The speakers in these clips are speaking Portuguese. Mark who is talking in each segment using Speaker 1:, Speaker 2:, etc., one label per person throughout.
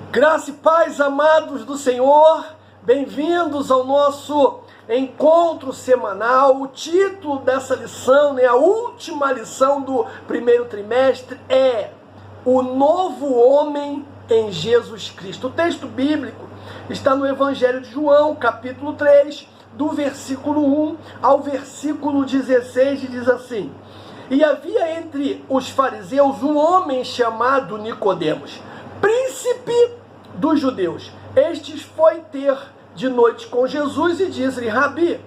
Speaker 1: Graça e paz, amados do Senhor, bem-vindos ao nosso encontro semanal. O título dessa lição, a última lição do primeiro trimestre é O Novo Homem em Jesus Cristo. O texto bíblico está no Evangelho de João, capítulo 3, do versículo 1 ao versículo 16, e diz assim: E havia entre os fariseus um homem chamado Nicodemos, príncipe dos judeus. Este foi ter de noite com Jesus e disse-lhe: Rabi,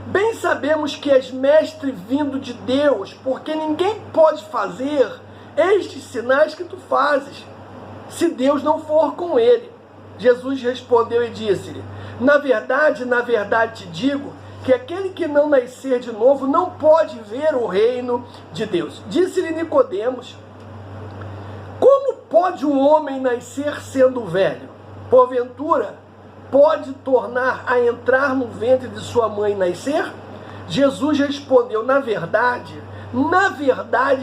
Speaker 1: bem sabemos que és mestre vindo de Deus, porque ninguém pode fazer estes sinais que tu fazes, se Deus não for com ele. Jesus respondeu e disse-lhe: na verdade te digo, que aquele que não nascer de novo não pode ver o reino de Deus. Disse-lhe Nicodemos: como pode um homem nascer sendo velho? Porventura, pode tornar a entrar no ventre de sua mãe e nascer? Jesus respondeu: na verdade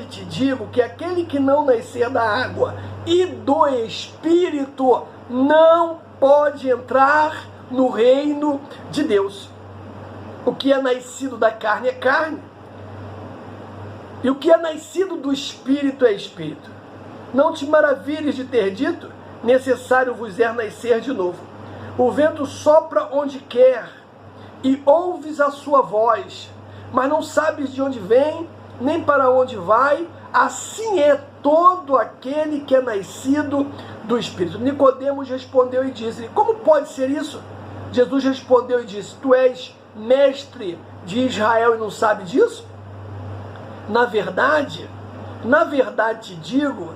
Speaker 1: te digo, que aquele que não nascer da água e do Espírito não pode entrar no reino de Deus. O que é nascido da carne é carne, e o que é nascido do Espírito é Espírito. Não te maravilhes de ter dito: necessário vos é nascer de novo. O vento sopra onde quer, e ouves a sua voz, mas não sabes de onde vem, nem para onde vai. Assim é todo aquele que é nascido do Espírito. Nicodemos respondeu e disse: como pode ser isso? Jesus respondeu e disse: tu és mestre de Israel e não sabe disso? Na verdade te digo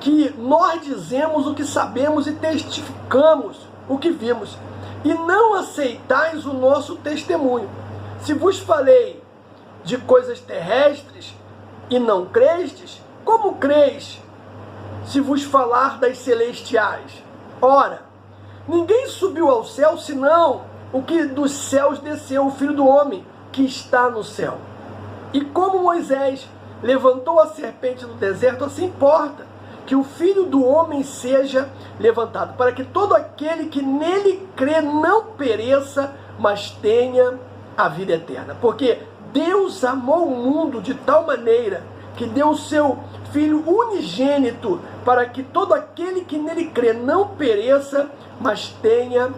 Speaker 1: que nós dizemos o que sabemos e testificamos o que vimos, e não aceitais o nosso testemunho. Se vos falei de coisas terrestres e não crestes, como creis se vos falar das celestiais? Ora, ninguém subiu ao céu senão o que dos céus desceu, o Filho do Homem que está no céu. E como Moisés levantou a serpente no deserto, assim importa que o Filho do Homem seja levantado, para que todo aquele que nele crê não pereça, mas tenha a vida eterna. Porque Deus amou o mundo de tal maneira que deu o seu Filho unigênito, para que todo aquele que nele crê não pereça, mas tenha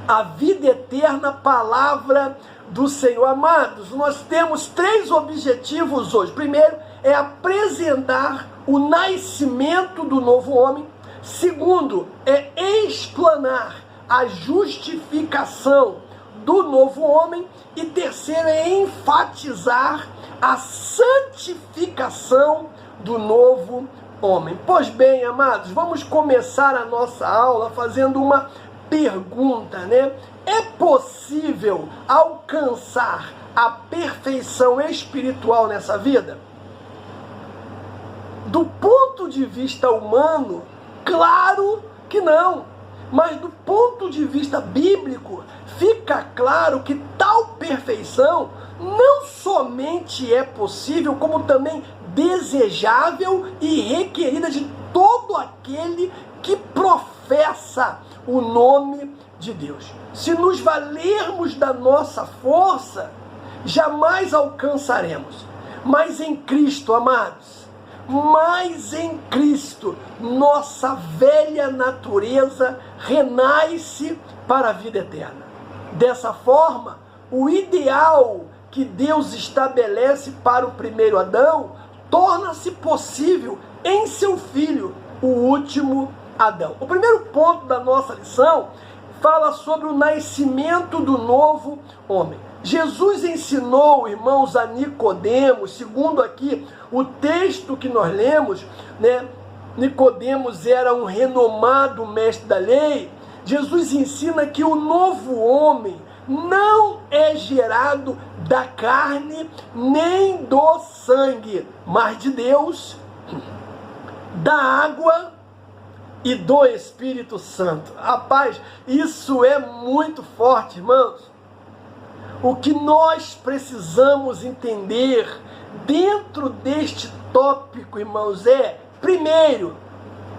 Speaker 1: a vida eterna. Palavra do Senhor. Amados, nós temos 3 objetivos hoje. Primeiro é apresentar o nascimento do novo homem. Segundo é explanar a justificação do novo homem. E terceiro é enfatizar a santificação do novo homem. Pois bem, amados, vamos começar a nossa aula fazendo uma pergunta, É possível alcançar a perfeição espiritual nessa vida? Do ponto de vista humano, claro que não. Mas do ponto de vista bíblico, fica claro que tal perfeição não somente é possível, como também desejável e requerida de todo aquele que professa o nome de Deus. Se nos valermos da nossa força, jamais alcançaremos. Mas em Cristo, amados, em Cristo, nossa velha natureza renasce para a vida eterna. Dessa forma, o ideal que Deus estabelece para o primeiro Adão torna-se possível em seu filho, o último Adão. O primeiro ponto da nossa lição fala sobre o nascimento do novo homem. Jesus ensinou, irmãos, a Nicodemos, segundo aqui o texto que nós lemos, Nicodemos era um renomado mestre da lei. Jesus ensina que o novo homem não é gerado da carne nem do sangue, mas de Deus, da água e do Espírito Santo. Rapaz, isso é muito forte, irmãos. O que nós precisamos entender dentro deste tópico, irmãos, é, primeiro,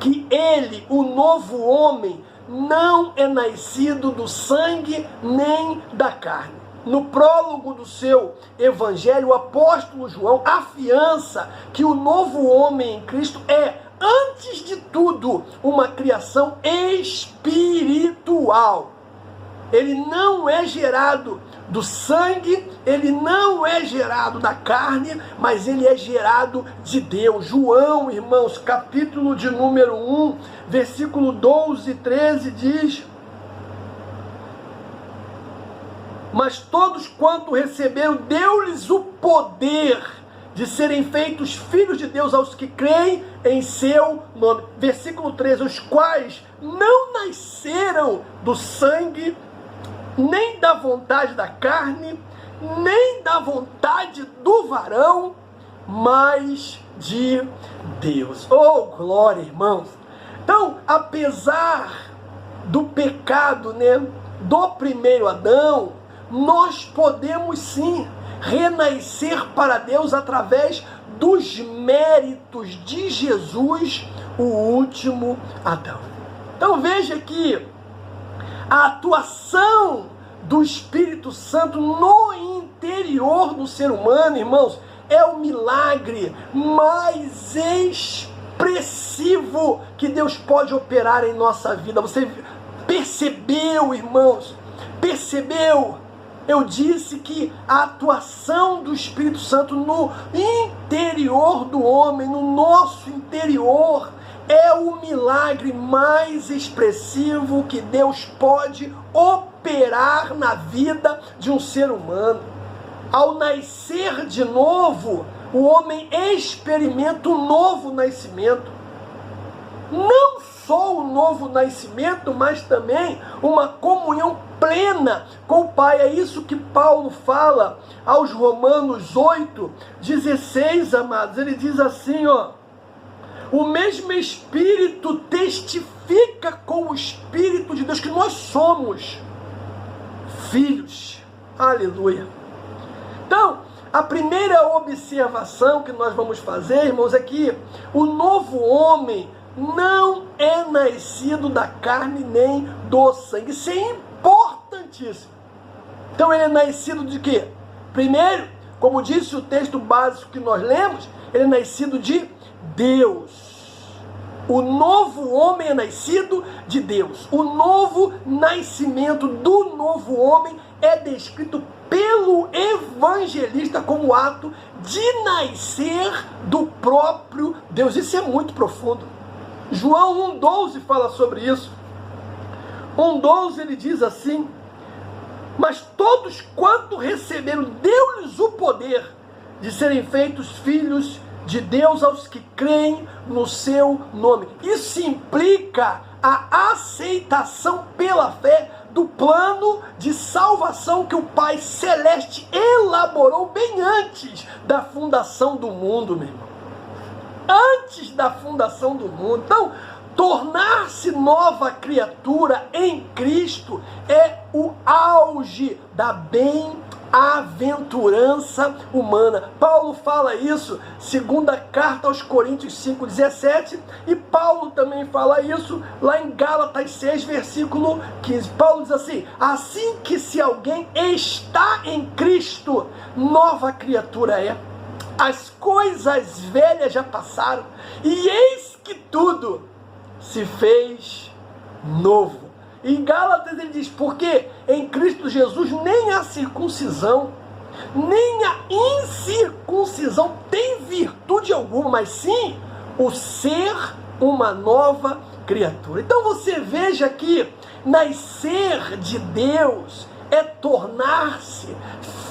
Speaker 1: que ele, o novo homem, não é nascido do sangue nem da carne. No prólogo do seu evangelho, o apóstolo João afiança que o novo homem em Cristo é, antes de tudo, uma criação espiritual. Ele não é gerado do sangue, ele não é gerado da carne, mas ele é gerado de Deus. João, irmãos, capítulo de número 1, versículo 12 e 13 diz: mas todos quanto receberam, deu-lhes o poder de serem feitos filhos de Deus aos que creem em seu nome. Versículo 13, os quais não nasceram do sangue, nem da vontade da carne, nem da vontade do varão, mas de Deus. Oh, glória, irmãos! Então, apesar do pecado, do primeiro Adão, nós podemos sim renascer para Deus através dos méritos de Jesus, o último Adão. Então veja que a atuação do Espírito Santo no interior do ser humano, irmãos, é o milagre mais expressivo que Deus pode operar em nossa vida. Você percebeu, irmãos? Percebeu? Eu disse que a atuação do Espírito Santo no interior do homem, no nosso interior, é o milagre mais expressivo que Deus pode operar na vida de um ser humano. Ao nascer de novo, o homem experimenta um novo nascimento. Não só o novo nascimento, mas também uma comunhão plena com o Pai. É isso que Paulo fala aos Romanos 8:16, amados. Ele diz assim, o mesmo Espírito testifica com o Espírito de Deus que nós somos filhos. Aleluia. Então, a primeira observação que nós vamos fazer, irmãos, é que o novo homem não é nascido da carne nem do sangue. Isso é importantíssimo. Então ele é nascido de quê? Primeiro, como disse o texto básico que nós lemos, ele é nascido de Deus. O novo homem é nascido de Deus. O novo nascimento do novo homem é descrito pelo evangelista como ato de nascer do próprio Deus. Isso é muito profundo. João 1,12 fala sobre isso. 1,12 ele diz assim: mas todos quanto receberam, deu-lhes o poder de serem feitos filhos de Deus aos que creem no seu nome. Isso implica a aceitação pela fé do plano de salvação que o Pai Celeste elaborou bem antes da fundação do mundo, meu irmão. Antes da fundação do mundo. Então, tornar-se nova criatura em Cristo é o auge da bem-aventurança humana. Paulo fala isso, segunda carta aos Coríntios 5,17, e Paulo também fala isso lá em Gálatas 6, versículo 15. Paulo diz assim: assim que se alguém está em Cristo, nova criatura é. As coisas velhas já passaram, e eis que tudo se fez novo. Em Gálatas ele diz, porque em Cristo Jesus nem a circuncisão, nem a incircuncisão tem virtude alguma, mas sim o ser uma nova criatura. Então você veja que nascer de Deus é tornar-se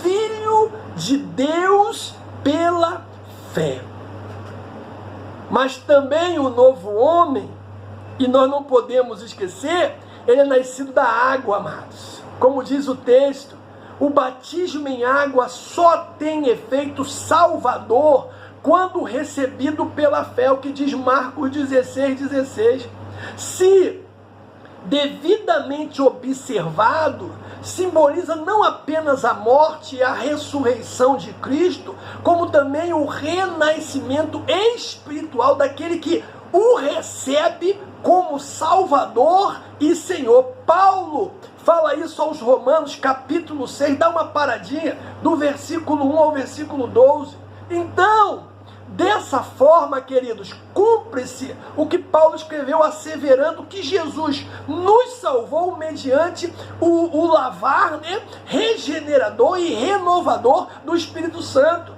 Speaker 1: filho de Deus pela fé. Mas também o novo homem, e nós não podemos esquecer, ele é nascido da água, amados. Como diz o texto, o batismo em água só tem efeito salvador quando recebido pela fé, o que diz Marcos 16:16. Se devidamente observado, simboliza não apenas a morte e a ressurreição de Cristo, como também o renascimento espiritual daquele que o recebe como Salvador e Senhor. Paulo fala isso aos Romanos, capítulo 6, dá uma paradinha, do versículo 1 ao versículo 12. Então, dessa forma, queridos, cumpre-se o que Paulo escreveu asseverando que Jesus nos salvou mediante o lavar, regenerador e renovador do Espírito Santo.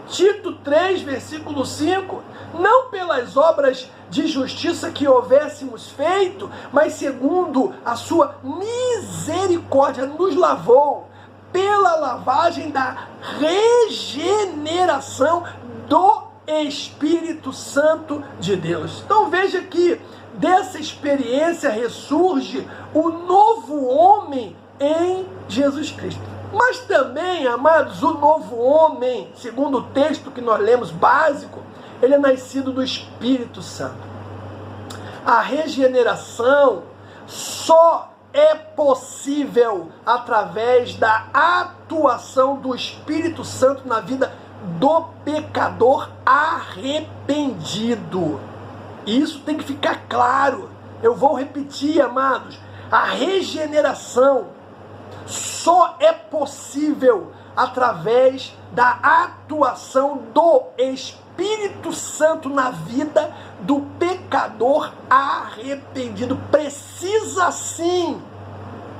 Speaker 1: Tito 3, versículo 5, não pelas obras de justiça que houvéssemos feito, mas segundo a sua misericórdia nos lavou pela lavagem da regeneração do Espírito Santo de Deus. Então veja que dessa experiência ressurge o novo homem em Jesus Cristo. Mas também, amados, o novo homem, segundo o texto que nós lemos básico, ele é nascido do Espírito Santo. A regeneração só é possível através da atuação do Espírito Santo na vida do pecador arrependido. Isso tem que ficar claro. Eu vou repetir, amados. A regeneração só é possível através da atuação do Espírito Santo na vida do pecador arrependido. Precisa sim,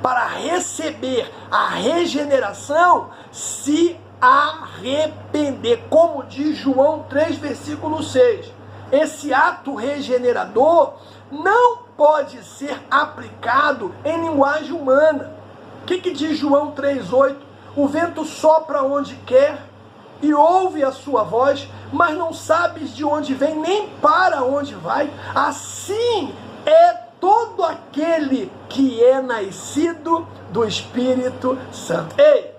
Speaker 1: para receber a regeneração, se arrepender, como diz João 3, versículo 6. Esse ato regenerador não pode ser aplicado em linguagem humana. O que diz João 3,8? O vento sopra onde quer e ouve a sua voz, mas não sabes de onde vem nem para onde vai. Assim é todo aquele que é nascido do Espírito Santo. Ei,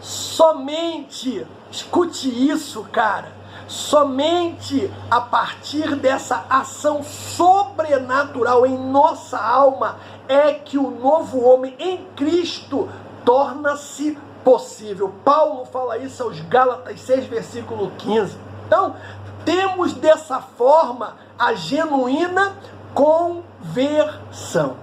Speaker 1: somente, escute isso, cara, somente a partir dessa ação sobrenatural em nossa alma é que o novo homem em Cristo torna-se possível. Paulo fala isso aos Gálatas 6, versículo 15. Então, temos dessa forma a genuína conversão.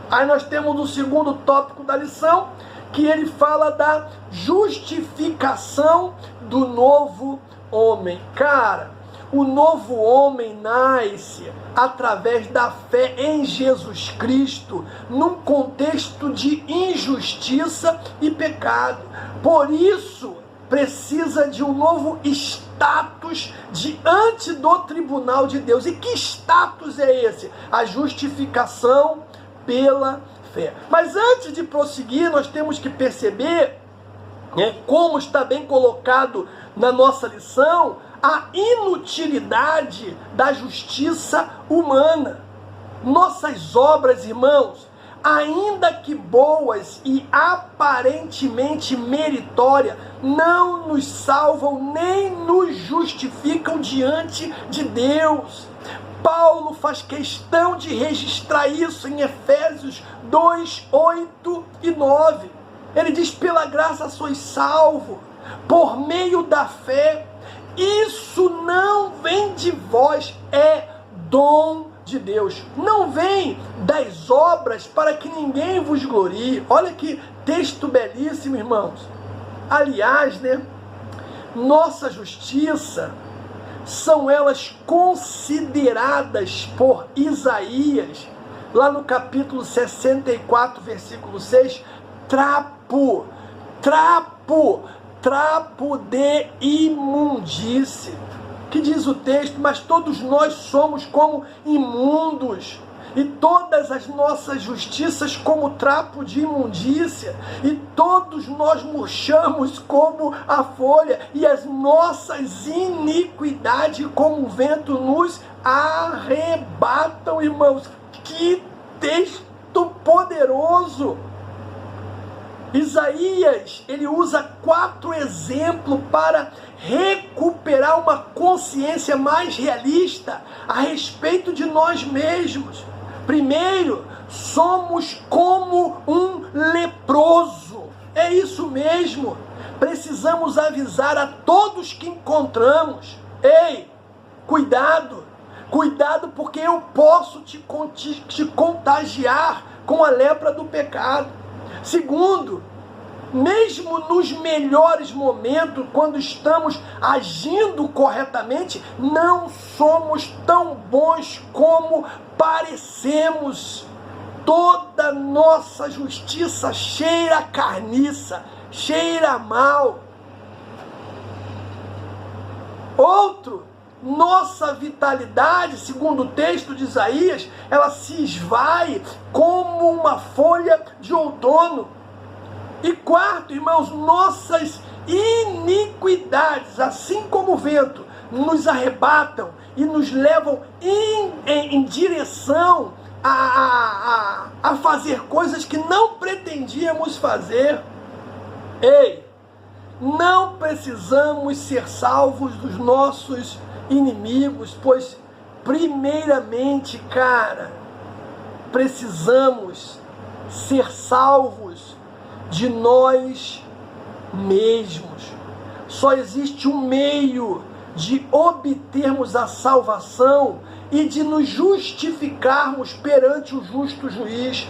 Speaker 1: Aí nós temos o segundo tópico da lição, que ele fala da justificação do novo homem. Cara, o novo homem nasce através da fé em Jesus Cristo, num contexto de injustiça e pecado. Por isso, precisa de um novo status diante do tribunal de Deus. E que status é esse? A justificação pela fé. Mas antes de prosseguir, nós temos que perceber, como está bem colocado na nossa lição, a inutilidade da justiça humana. Nossas obras, irmãos, ainda que boas e aparentemente meritórias, não nos salvam nem nos justificam diante de Deus. Paulo faz questão de registrar isso em Efésios 2, 8 e 9. Ele diz: pela graça sois salvos, por meio da fé. Isso não vem de vós, é dom de Deus. Não vem das obras para que ninguém vos glorie. Olha que texto belíssimo, irmãos. Aliás, nossa justiça são elas consideradas por Isaías, lá no capítulo 64, versículo 6, trapo de imundície. Que diz o texto: mas todos nós somos como imundos, e todas as nossas justiças como trapo de imundícia, e todos nós murchamos como a folha, e as nossas iniquidades como o vento nos arrebatam. Irmãos, que texto poderoso! Isaías, ele usa 4 exemplos para recuperar uma consciência mais realista a respeito de nós mesmos. Primeiro, somos como um leproso. É isso mesmo. Precisamos avisar a todos que encontramos: ei, cuidado, Cuidado, porque eu posso te contagiar com a lepra do pecado. Segundo, mesmo nos melhores momentos, quando estamos agindo corretamente, não somos tão bons como parecemos. Toda nossa justiça cheira a carniça, cheira a mal. Outro, nossa vitalidade, segundo o texto de Isaías, ela se esvai como uma folha de outono. E quarto, irmãos, nossas iniquidades, assim como o vento, nos arrebatam e nos levam em direção a fazer coisas que não pretendíamos fazer. Ei, não precisamos ser salvos dos nossos inimigos, pois primeiramente, cara, precisamos ser salvos de nós mesmos. Só existe um meio de obtermos a salvação e de nos justificarmos perante o justo juiz: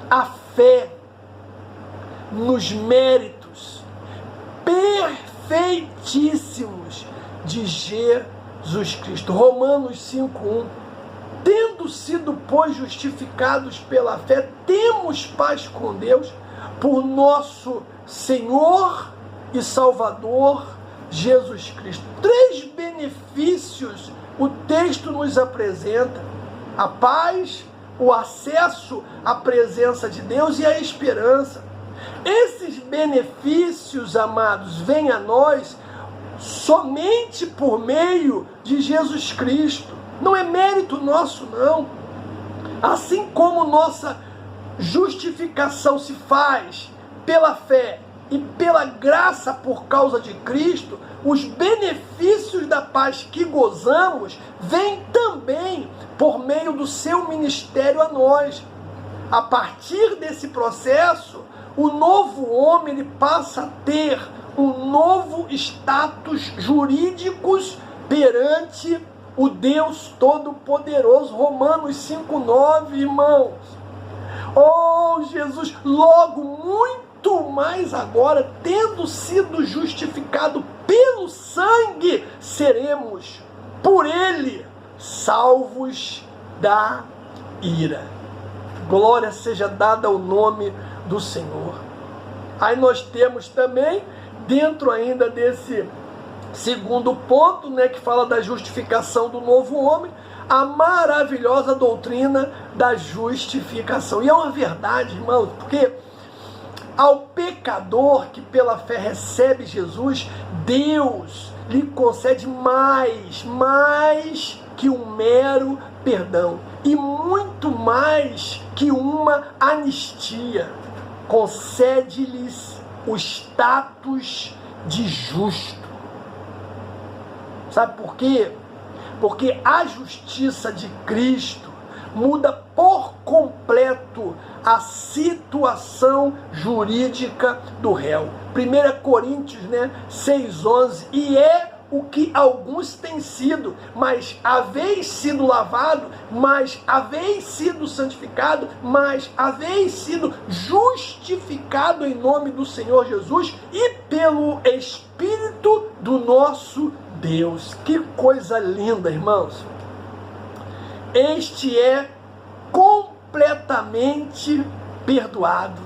Speaker 1: a fé nos méritos perfeitíssimos de Jesus Cristo. Romanos 5:1. Tendo sido, pois, justificados pela fé, temos paz com Deus por nosso Senhor e Salvador Jesus Cristo. 3 benefícios o texto nos apresenta: a paz, o acesso à presença de Deus e a esperança. Esses benefícios, amados, vêm a nós somente por meio de Jesus Cristo. Não é mérito nosso, não. Assim como nossa justificação se faz pela fé e pela graça por causa de Cristo, os benefícios da paz que gozamos vêm também por meio do seu ministério a nós. A partir desse processo, o novo homem ele passa a ter um novo status jurídico perante o Deus Todo-Poderoso. Romanos 5:9, irmãos. Oh, Jesus, logo muito mais agora, tendo sido justificado pelo sangue, seremos por ele salvos da ira. Glória seja dada ao nome do Senhor. Aí nós temos também, dentro ainda desse segundo ponto, né, que fala da justificação do novo homem, a maravilhosa doutrina da justificação. E é uma verdade, irmãos, porque ao pecador que pela fé recebe Jesus, Deus lhe concede mais que um mero perdão e muito mais que uma anistia. Concede-lhes o status de justo. Sabe por quê? Porque a justiça de Cristo muda por completo a situação jurídica do réu. 1 Coríntios 6:11, e é o que alguns têm sido, mas haveis sido lavado, mas haveis sido santificado, mas haveis sido justificado em nome do Senhor Jesus e pelo Espírito do nosso Deus. Que coisa linda, irmãos. Este é completamente perdoado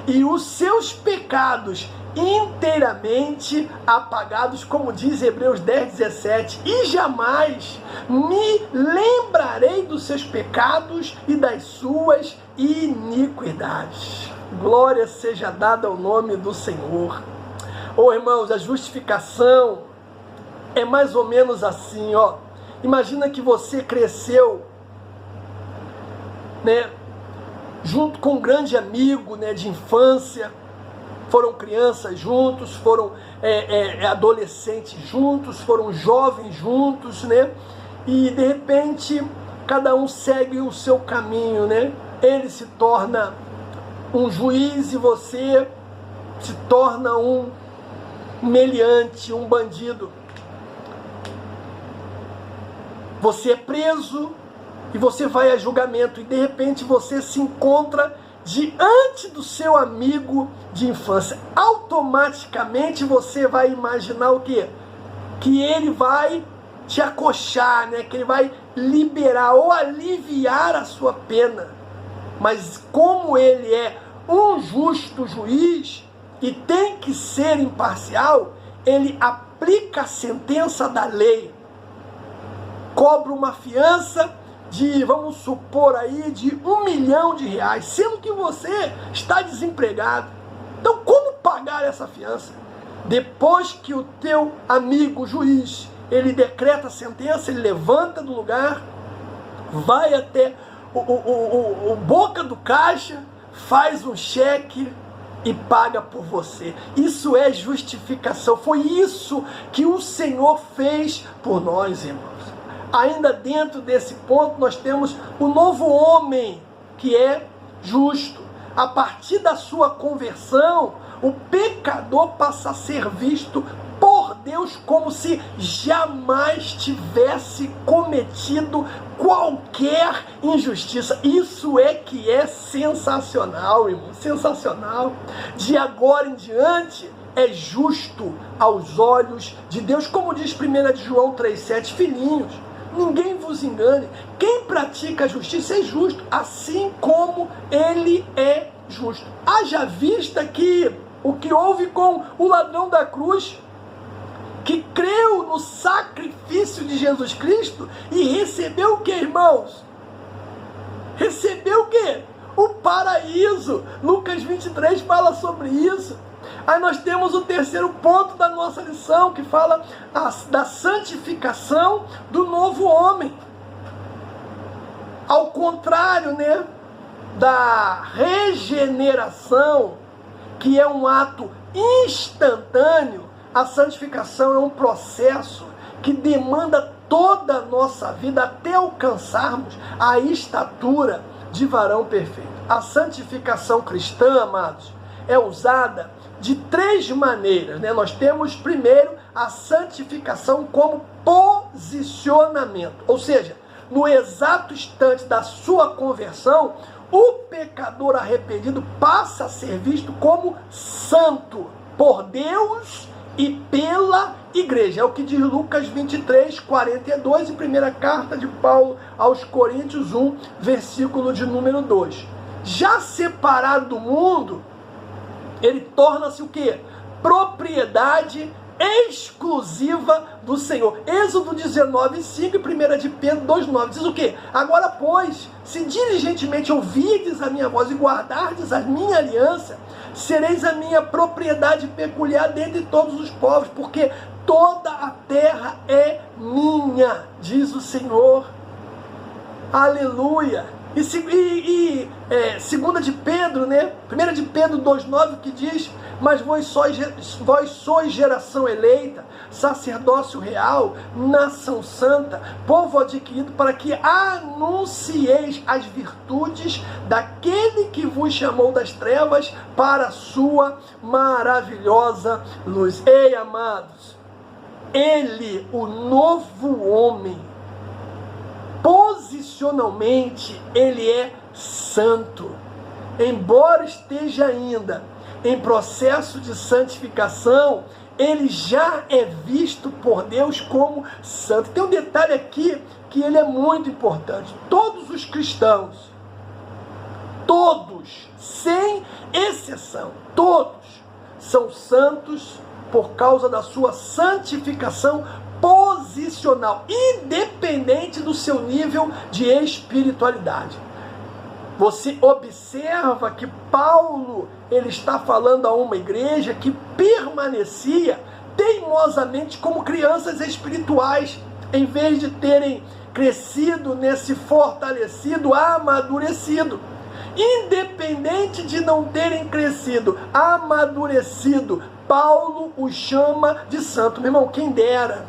Speaker 1: e os seus pecados inteiramente apagados, como diz Hebreus 10:17, e jamais me lembrarei dos seus pecados e das suas iniquidades. Glória seja dada ao nome do Senhor. Oh, irmãos, a justificação é mais ou menos assim, ó. Imagina que você cresceu, junto com um grande amigo, de infância. Foram crianças juntos, foram adolescentes juntos, foram jovens juntos, E de repente, cada um segue o seu caminho, Ele se torna um juiz e você se torna um meliante, um bandido. Você é preso e você vai a julgamento e de repente você se encontra diante do seu amigo de infância. Automaticamente você vai imaginar o quê? Que ele vai te acolcher, né? Que ele vai liberar ou aliviar a sua pena. Mas como ele é um justo juiz e tem que ser imparcial, ele aplica a sentença da lei. Cobra uma fiança de, vamos supor aí, de R$1 milhão, sendo que você está desempregado. Então como pagar essa fiança? Depois que o teu amigo juiz, ele decreta a sentença, ele levanta do lugar, vai até o boca do caixa, faz um cheque e paga por você. Isso é justificação. Foi isso que o Senhor fez por nós, irmãos. Ainda dentro desse ponto, nós temos o novo homem, que é justo. A partir da sua conversão, o pecador passa a ser visto por Deus como se jamais tivesse cometido qualquer injustiça. Isso é que é sensacional, irmão. Sensacional. De agora em diante, é justo aos olhos de Deus. Como diz 1 João 3,7, filhinhos, ninguém vos engane. Quem pratica a justiça é justo, assim como ele é justo. Haja vista que o que houve com o ladrão da cruz, que creu no sacrifício de Jesus Cristo e recebeu o que, irmãos? Recebeu o que? O paraíso. Lucas 23 fala sobre isso. Aí nós temos o terceiro ponto da nossa lição, que fala da santificação do novo homem. Ao contrário, né, da regeneração, que é um ato instantâneo, a santificação é um processo que demanda toda a nossa vida até alcançarmos a estatura de varão perfeito. A santificação cristã, amados, é usada de 3 maneiras, né? Nós temos primeiro a santificação como posicionamento, ou seja, no exato instante da sua conversão, o pecador arrependido passa a ser visto como santo por Deus e pela igreja. É o que diz Lucas 23, 42 e primeira carta de Paulo aos Coríntios 1, versículo de número 2. Já separado do mundo, ele torna-se o quê? Propriedade exclusiva do Senhor. Êxodo 19, 5 e 1 de Pedro 2, 9 diz o quê? Agora, pois, se diligentemente ouvirdes a minha voz e guardardes a minha aliança, sereis a minha propriedade peculiar dentre todos os povos, porque toda a terra é minha, diz o Senhor. Aleluia! E segunda de Pedro, né? 1 de Pedro 2,9 que diz: mas vós sois geração eleita, sacerdócio real, nação santa, povo adquirido, para que anuncieis as virtudes daquele que vos chamou das trevas para a sua maravilhosa luz. Ei, amados, ele, o novo homem, posicionalmente, ele é santo. Embora esteja ainda em processo de santificação, ele já é visto por Deus como santo. Tem um detalhe aqui que ele é muito importante. Todos os cristãos, todos, sem exceção, todos são santos por causa da sua santificação posicional, independente do seu nível de espiritualidade. Você observa que Paulo, ele está falando a uma igreja que permanecia teimosamente como crianças espirituais, em vez de terem crescido, se fortalecido, amadurecido. Independente de não terem crescido, amadurecido, Paulo os chama de santo. Meu irmão, quem dera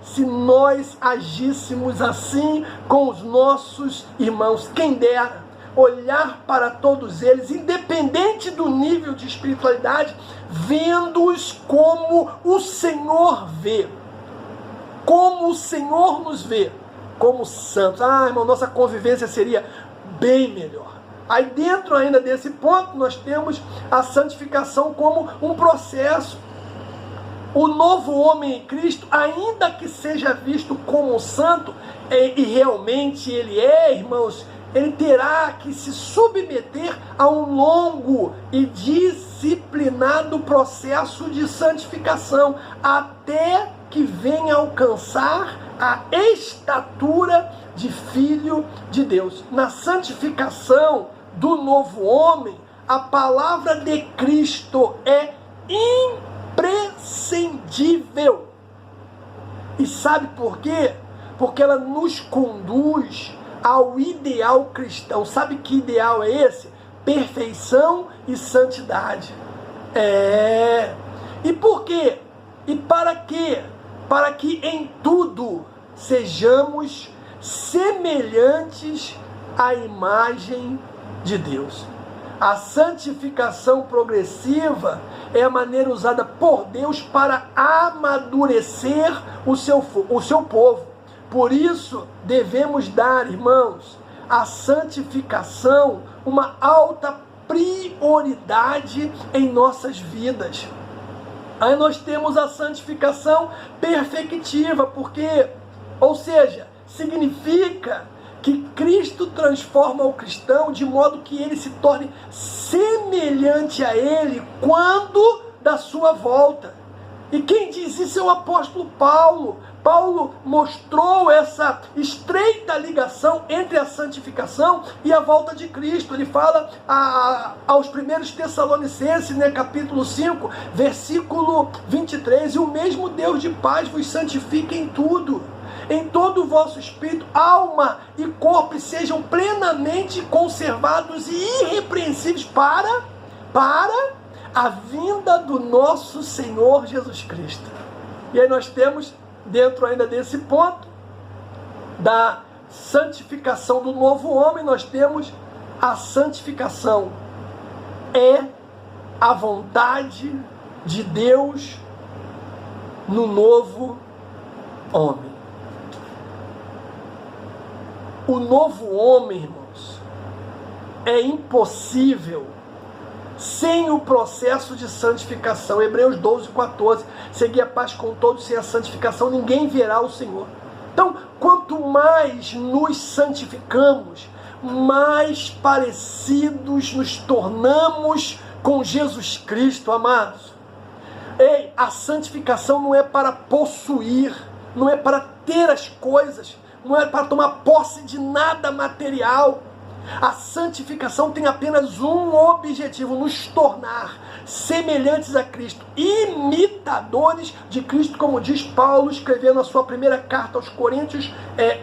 Speaker 1: se nós agíssemos assim com os nossos irmãos. Quem dera olhar para todos eles, independente do nível de espiritualidade, vendo-os como o Senhor vê. como o Senhor nos vê, como santos. Irmão, nossa convivência seria bem melhor. Aí dentro ainda desse ponto, nós temos a santificação como um processo. O novo homem em Cristo, ainda que seja visto como um santo, e realmente ele é, irmãos, ele terá que se submeter a um longo e disciplinado processo de santificação, até que venha alcançar a estatura de filho de Deus. Na santificação do novo homem, a palavra de Cristo é imprescindível. E sabe por quê? Porque ela nos conduz ao ideal cristão. Sabe que ideal é esse? Perfeição e santidade. E por quê? E para quê? Para que em tudo sejamos semelhantes à imagem de Deus. A santificação progressiva é a maneira usada por Deus para amadurecer o seu povo. Por isso, devemos dar, irmãos, à santificação uma alta prioridade em nossas vidas. Aí nós temos a santificação perfectiva, porque, ou seja, significa que Cristo transforma o cristão de modo que ele se torne semelhante a ele quando da sua volta. E quem diz isso é o apóstolo Paulo. Paulo mostrou essa estreita ligação entre a santificação e a volta de Cristo. Ele fala aos primeiros Tessalonicenses, capítulo 5, versículo 23, e o mesmo Deus de paz vos santifique em tudo, em todo o vosso espírito, alma e corpo, e sejam plenamente conservados e irrepreensíveis para a vinda do nosso Senhor Jesus Cristo. E aí nós temos, dentro ainda desse ponto, da santificação do novo homem, nós temos a santificação. É a vontade de Deus no novo homem. O novo homem, irmãos, é impossível sem o processo de santificação. Hebreus 12, 14. Seguir a paz com todos, sem a santificação ninguém verá o Senhor. Então, quanto mais nos santificamos, mais parecidos nos tornamos com Jesus Cristo, amados. Ei, a santificação não é para possuir, não é para ter as coisas, não é para tomar posse de nada material. A santificação tem apenas um objetivo: nos tornar semelhantes a Cristo, imitadores de Cristo, como diz Paulo escrevendo na sua primeira carta aos Coríntios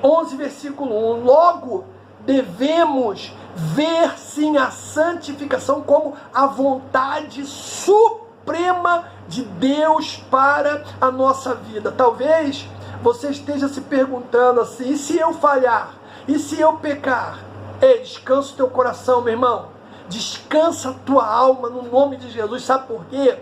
Speaker 1: 11, versículo 1. Logo, devemos ver sim a santificação como a vontade suprema de Deus para a nossa vida. Talvez você esteja se perguntando assim: e se eu falhar? E se eu pecar? Ei, descansa o teu coração, meu irmão. Descansa a tua alma no nome de Jesus. Sabe por quê?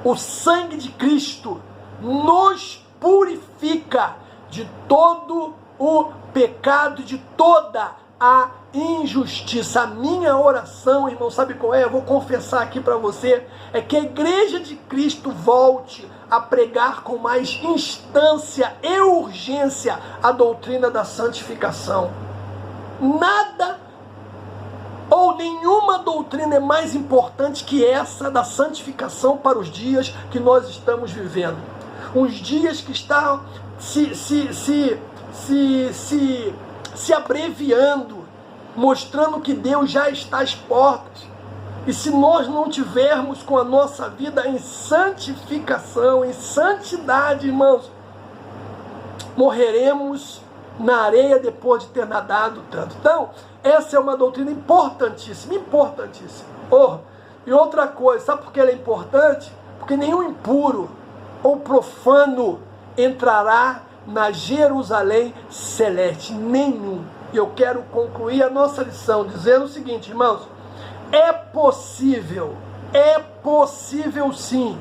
Speaker 1: O sangue de Cristo nos purifica de todo o pecado e de toda a injustiça. A minha oração, irmão, sabe qual é? Eu vou confessar aqui para você, é que a igreja de Cristo volte a pregar com mais instância e urgência a doutrina da santificação. Nada ou nenhuma doutrina é mais importante que essa da santificação para os dias que nós estamos vivendo. Uns dias que estão se abreviando, mostrando que Deus já está às portas. E se nós não tivermos com a nossa vida em santificação, em santidade, irmãos, morreremos na areia depois de ter nadado tanto. Então, essa é uma doutrina importantíssima, importantíssima. E outra coisa, sabe por que ela é importante? Porque nenhum impuro ou profano entrará na Jerusalém celeste, nenhum. E eu quero concluir a nossa lição dizendo o seguinte, irmãos: é possível sim,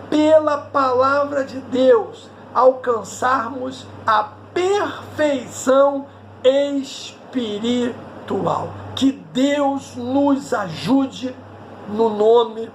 Speaker 1: pela palavra de Deus, alcançarmos a perfeição espiritual. Que Deus nos ajude no nome